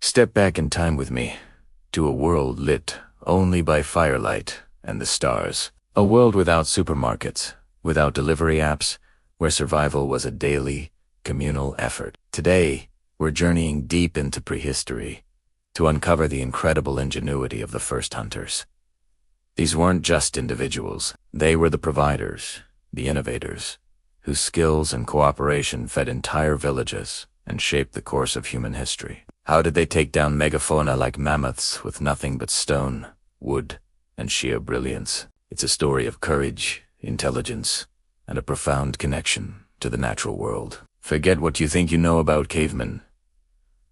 Step back in time with me to a world lit only by firelight and the stars. A world without supermarkets, without delivery apps, where survival was a daily, communal effort. Today, we're journeying deep into prehistory to uncover the incredible ingenuity of the first hunters. These weren't just individuals. They were the providers, the innovators, whose skills and cooperation fed entire villages and shaped the course of human history. How did they take down megafauna like mammoths with nothing but stone, wood, and sheer brilliance? It's a story of courage, intelligence, and a profound connection to the natural world. Forget what you think you know about cavemen.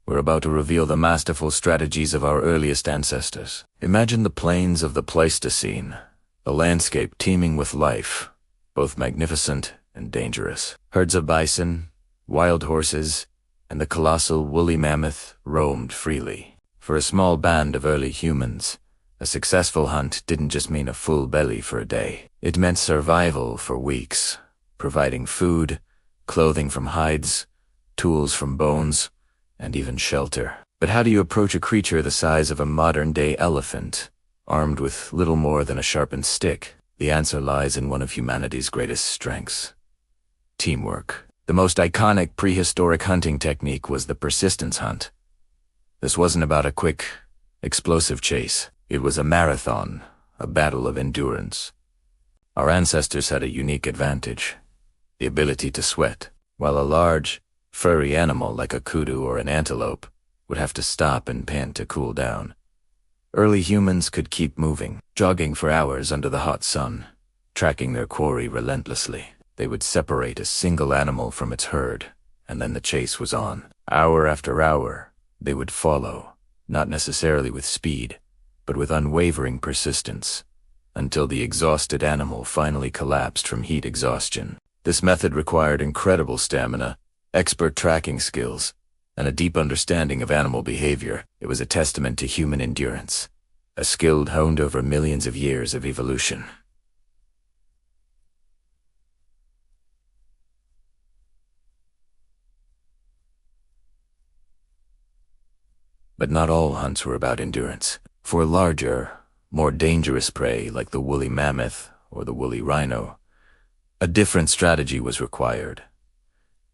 We're about to reveal the masterful strategies of our earliest ancestors. Imagine the plains of the Pleistocene, a landscape teeming with life, both magnificent and dangerous. Herds of bison, wild horses, and the colossal woolly mammoth roamed freely. For a small band of early humans, a successful hunt didn't just mean a full belly for a day. It meant survival for weeks, providing food, clothing from hides, tools from bones, and even shelter. But how do you approach a creature the size of a modern-day elephant, armed with little more than a sharpened stick? The answer lies in one of humanity's greatest strengths: teamwork. The most iconic prehistoric hunting technique was the persistence hunt. This wasn't about a quick, explosive chase. It was a marathon, a battle of endurance. Our ancestors had a unique advantage: the ability to sweat, while a large, furry animal like a kudu or an antelope would have to stop and pant to cool down. Early humans could keep moving, jogging for hours under the hot sun, tracking their quarry relentlessly. They would separate a single animal from its herd, and then the chase was on. Hour after hour, they would follow, not necessarily with speed, but with unwavering persistence, until the exhausted animal finally collapsed from heat exhaustion. This method required incredible stamina, expert tracking skills, and a deep understanding of animal behavior. It was a testament to human endurance, a skill honed over millions of years of evolution. But not all hunts were about endurance. For larger, more dangerous prey like the woolly mammoth or the woolly rhino, a different strategy was required.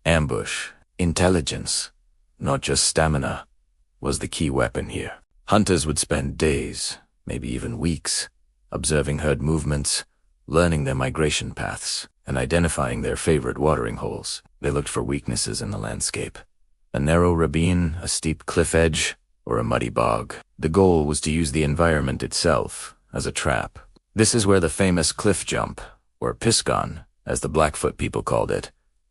Ambush, intelligence, not just stamina, was the key weapon here. Hunters would spend days, maybe even weeks, observing herd movements, learning their migration paths, and identifying their favorite watering holes. They looked for weaknesses in the landscape: a narrow ravine, a steep cliff edge, or a muddy bog. The goal was to use the environment itself as a trap. This is where the famous cliff jump, or piscon, as the Blackfoot people called it,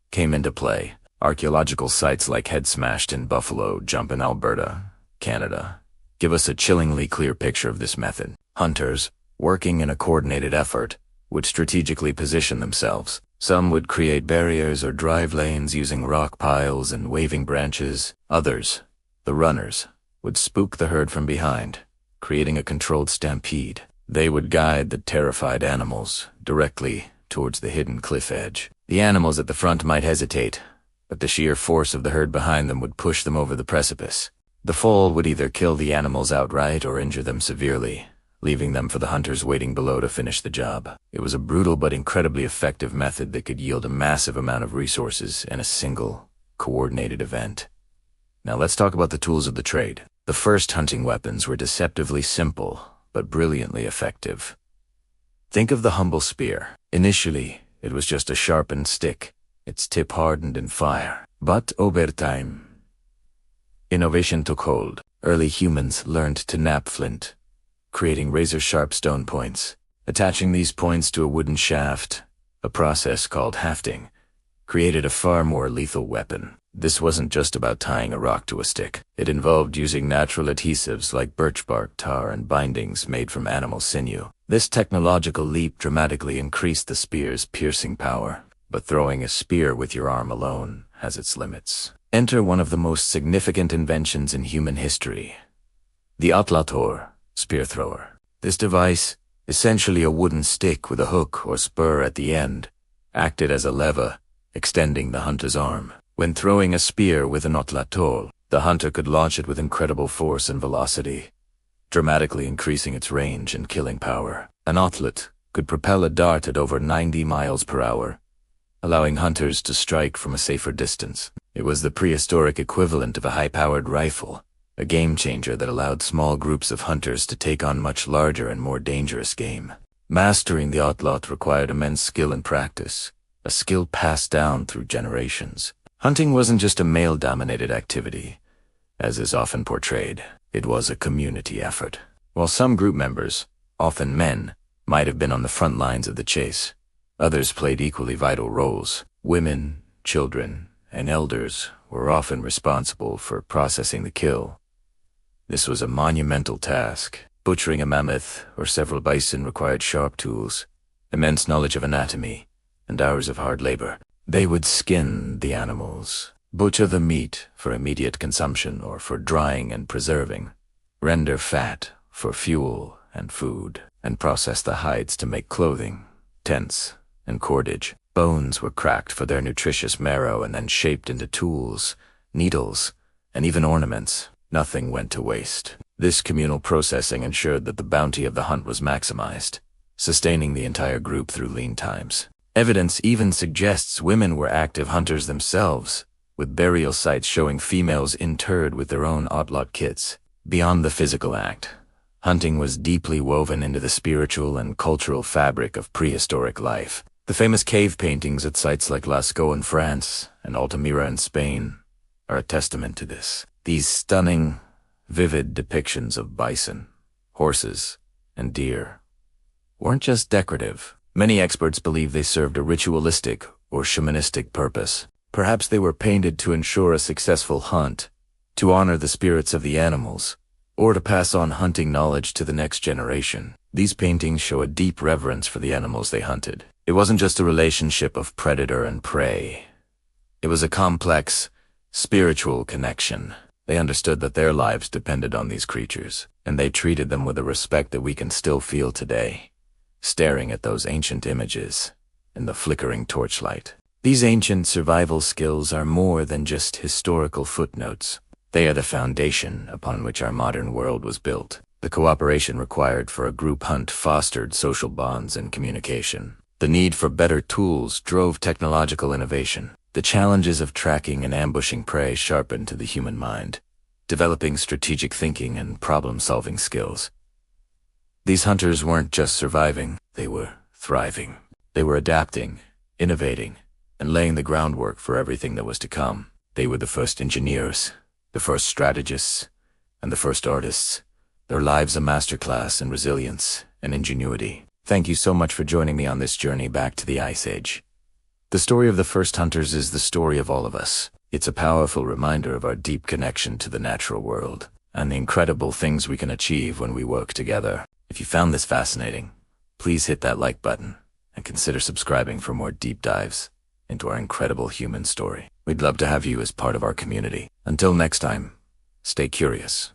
came into play. Archaeological sites like Head Smashed in Buffalo Jump in Alberta, Canada, give us a chillingly clear picture of this method. Hunters, working in a coordinated effort, would strategically position themselves. Some would create barriers or drive lanes using rock piles and waving branches. Others, the runners, would spook the herd from behind, creating a controlled stampede. They would guide the terrified animals directly towards the hidden cliff edge. The animals at the front might hesitate, but the sheer force of the herd behind them would push them over the precipice. The fall would either kill the animals outright or injure them severely, leaving them for the hunters waiting below to finish the job. It was a brutal but incredibly effective method that could yield a massive amount of resources in a single, coordinated event. Now let's talk about the tools of the trade. The first hunting weapons were deceptively simple, but brilliantly effective. Think of the humble spear. Initially, it was just a sharpened stick, its tip hardened in fire. But over time, innovation took hold. Early humans learned to knap flint, creating razor-sharp stone points. Attaching these points to a wooden shaft, a process called hafting, created a far more lethal weapon. This wasn't just about tying a rock to a stick. It involved using natural adhesives like birch bark, tar, and bindings made from animal sinew. This technological leap dramatically increased the spear's piercing power. But throwing a spear with your arm alone has its limits. Enter one of the most significant inventions in human history: the atlator, spear thrower. This device, essentially a wooden stick with a hook or spur at the end, acted as a lever, extending the hunter's arm. When throwing a spear with an atlatol, The hunter could launch it with incredible force and velocity, dramatically increasing its range and killing power. An athlet could propel a dart at over 90 miles per hour, allowing hunters to strike from a safer distance. It was the prehistoric equivalent of a high-powered rifle, a game-changer that allowed small groups of hunters to take on much larger and more dangerous game. Mastering the outlot required immense skill and practice, a skill passed down through generations. Hunting wasn't just a male-dominated activity, as is often portrayed. It was a community effort. While some group members, often men, might have been on the front lines of the chase, others played equally vital roles. Women, children, and elders were often responsible for processing the kill. This was a monumental task. Butchering a mammoth or several bison required sharp tools, immense knowledge of anatomy, and hours of hard labor. They would skin the animals, butcher the meat for immediate consumption or for drying and preserving, render fat for fuel and food, and process the hides to make clothing, tents, and cordage. Bones were cracked for their nutritious marrow and then shaped into tools, needles, and even ornaments. Nothing went to waste. This communal processing ensured that the bounty of the hunt was maximized, sustaining the entire group through lean times. Evidence even suggests women were active hunters themselves, with burial sites showing females interred with their own outlot kits. Beyond the physical act, hunting was deeply woven into the spiritual and cultural fabric of prehistoric life. The famous cave paintings at sites like Lascaux in France and Altamira in Spain are a testament to this. These stunning, vivid depictions of bison, horses, and deer weren't just decorative. Many experts believe they served a ritualistic or shamanistic purpose. Perhaps they were painted to ensure a successful hunt, to honor the spirits of the animals, or to pass on hunting knowledge to the next generation. These paintings show a deep reverence for the animals they hunted. It wasn't just a relationship of predator and prey. It was a complex, spiritual connection. They understood that their lives depended on these creatures, and they treated them with a respect that we can still feel today, staring at those ancient images in the flickering torchlight. These ancient survival skills are more than just historical footnotes. They are the foundation upon which our modern world was built. The cooperation required for a group hunt fostered social bonds and communication. The need for better tools drove technological innovation. The challenges of tracking and ambushing prey sharpened to the human mind, developing strategic thinking and problem-solving skills. These hunters weren't just surviving, they were thriving. They were adapting, innovating, and laying the groundwork for everything that was to come. They were the first engineers, the first strategists, and the first artists. Their lives a masterclass in resilience and ingenuity. Thank you so much for joining me on this journey back to the Ice Age. The story of the first hunters is the story of all of us. It's a powerful reminder of our deep connection to the natural world and the incredible things we can achieve when we work together. If you found this fascinating, please hit that like button and consider subscribing for more deep dives into our incredible human story. We'd love to have you as part of our community. Until next time, stay curious.